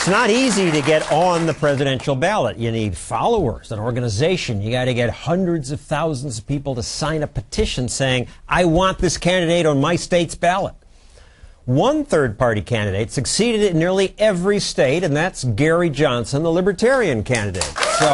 It's not easy to get on the presidential ballot. You need followers, an organization. You got to get hundreds of thousands of people to sign a petition saying, I want this candidate on my state's ballot. One third-party candidate succeeded in nearly every state, and that's Gary Johnson, the Libertarian candidate. So,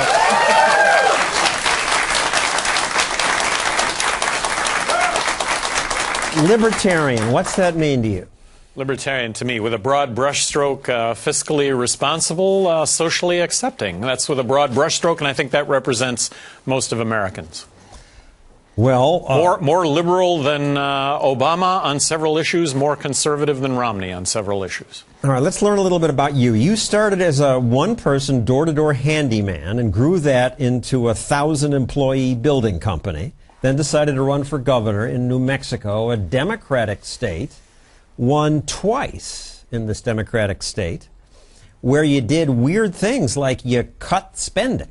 Libertarian, what's that mean to you? Libertarian to me, with a broad brushstroke, fiscally responsible, socially accepting. That's with a broad brushstroke, and I think that represents most of Americans. Well, more liberal than Obama on several issues, more conservative than Romney on several issues. All right, let's learn a little bit about you. You started as a one-person, door-to-door handyman and grew that into a 1,000-employee building company, then decided to run for governor in New Mexico, a Democratic state, won twice in this Democratic state, where you did weird things like you cut spending.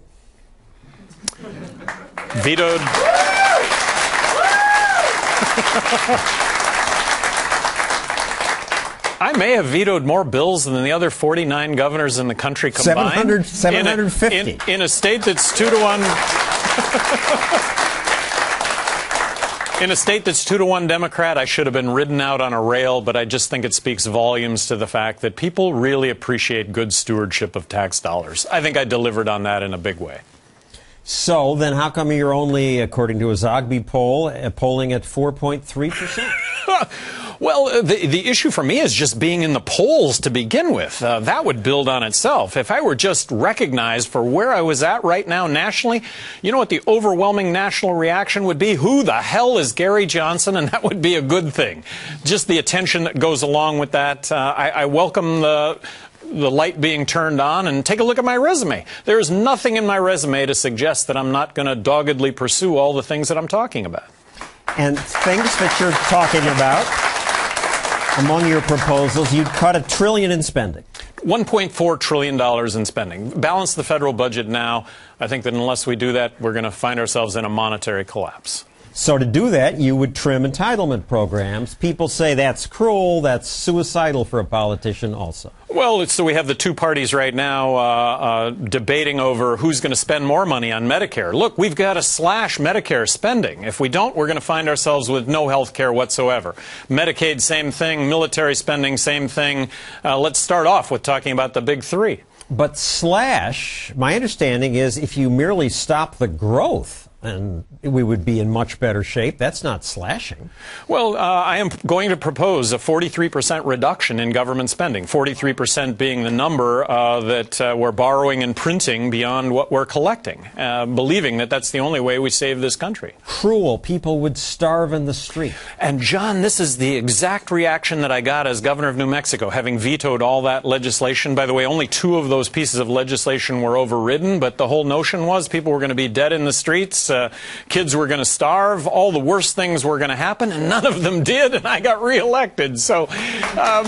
Vetoed. I may have vetoed more bills than the other 49 governors in the country combined. 750. In a state that's 2-to-1. In a state that's 2-to-1 Democrat, I should have been ridden out on a rail, but I just think it speaks volumes to the fact that people really appreciate good stewardship of tax dollars. I think I delivered on that in a big way. So then how come you're only, according to a Zogby poll, polling at 4.3%? Well, the issue for me is just being in the polls to begin with. That would build on itself. If I were just recognized for where I was at right now nationally, you know what the overwhelming national reaction would be? Who the hell is Gary Johnson? And that would be a good thing. Just the attention that goes along with that. I welcome the light being turned on, and take a look at my resume. There is nothing in my resume to suggest that I'm not going to doggedly pursue all the things that I'm talking about. And things that you're talking about, among your proposals, you'd cut $1 trillion in spending. $1.4 trillion in spending. Balance the federal budget now. I think that unless we do that, we're going to find ourselves in a monetary collapse. So to do that, you would trim entitlement programs. People say that's cruel, that's suicidal for a politician also. Well, so we have the two parties right now debating over who's going to spend more money on Medicare. Look, we've got to slash Medicare spending. If we don't, we're going to find ourselves with no health care whatsoever. Medicaid, same thing. Military spending, same thing. Let's start off with talking about the big three. But slash, my understanding is if you merely stop the growth, and we would be in much better shape. That's not slashing. Well, I am going to propose a 43% reduction in government spending, 43% being the number that we're borrowing and printing beyond what we're collecting, believing that that's the only way we save this country. Cruel. People would starve in the street. And, John, this is the exact reaction that I got as governor of New Mexico, having vetoed all that legislation. By the way, only 2 of those pieces of legislation were overridden, but the whole notion was people were going to be dead in the streets. Kids were going to starve, all the worst things were going to happen, and none of them did, and I got reelected. So, But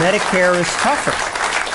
Medicare is tougher.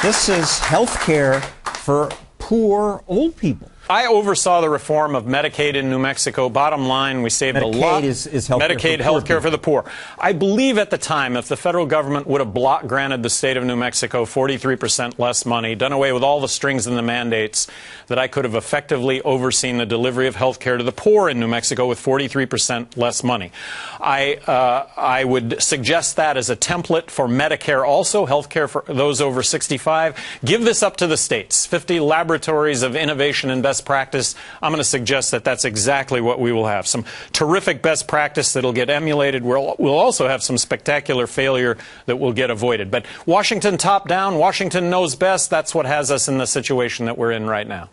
This is health care for poor old people. I oversaw the reform of Medicaid in New Mexico. Bottom line, we saved a lot. Medicaid health care for the poor. I believe at the time, if the federal government would have granted the state of New Mexico 43% less money, done away with all the strings and the mandates, that I could have effectively overseen the delivery of health care to the poor in New Mexico with 43% less money. I would suggest that as a template for Medicare also, health care for those over 65. Give this up to the states. 50 laboratories of innovation and best practice. I'm going to suggest that that's exactly what we will have. Some terrific best practice that will get emulated. We'll also have some spectacular failure that will get avoided. But Washington top down, Washington knows best. That's what has us in the situation that we're in right now.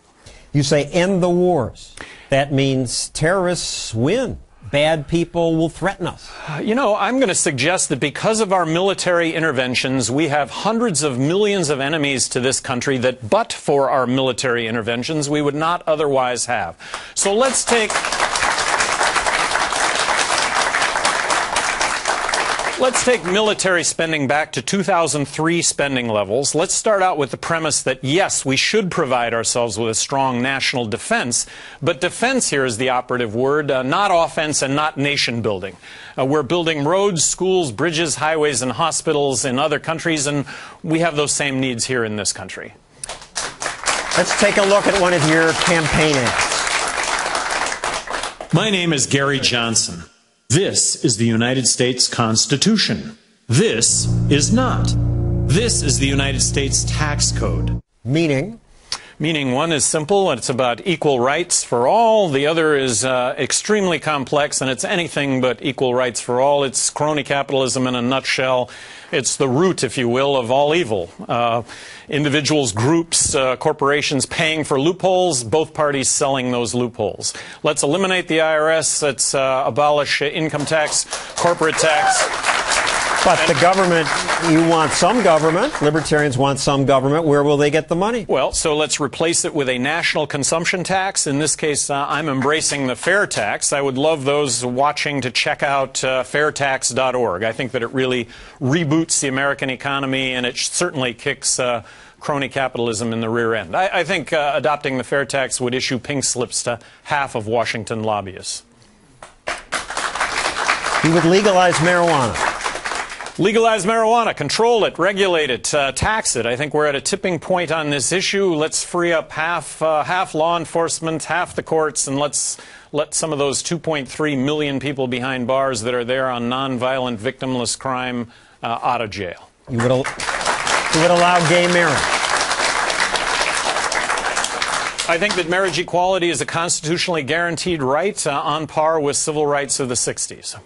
You say end the wars. That means terrorists win. Bad people will threaten us. You know, I'm going to suggest that because of our military interventions, we have hundreds of millions of enemies to this country that, but for our military interventions, we would not otherwise have. So let's take... Let's take military spending back to 2003 spending levels. Let's start out with the premise that, yes, we should provide ourselves with a strong national defense, but defense here is the operative word, not offense and not nation building. We're building roads, schools, bridges, highways, and hospitals in other countries, and we have those same needs here in this country. Let's take a look at one of your campaign ads. My name is Gary Johnson. This is the United States Constitution. This is not. This is the United States Tax Code. Meaning? Meaning one is simple, and it's about equal rights for all. The other is extremely complex, and it's anything but equal rights for all. It's crony capitalism in a nutshell. It's the root, if you will, of all evil. Individuals, groups, corporations paying for loopholes, both parties selling those loopholes. Let's eliminate the IRS. Let's abolish income tax, corporate tax. But the government, you want some government. Libertarians want some government. Where will they get the money? Well, so let's replace it with a national consumption tax. In this case, I'm embracing the fair tax. I would love those watching to check out fairtax.org. I think that it really reboots the American economy, and it certainly kicks crony capitalism in the rear end. I think adopting the fair tax would issue pink slips to half of Washington lobbyists. You would legalize marijuana. Legalize marijuana, control it, regulate it, tax it. I think we're at a tipping point on this issue. Let's free up half law enforcement, half the courts, and let's let some of those 2.3 million people behind bars that are there on nonviolent, victimless crime out of jail. You would allow gay marriage. I think that marriage equality is a constitutionally guaranteed right on par with civil rights of the 60s.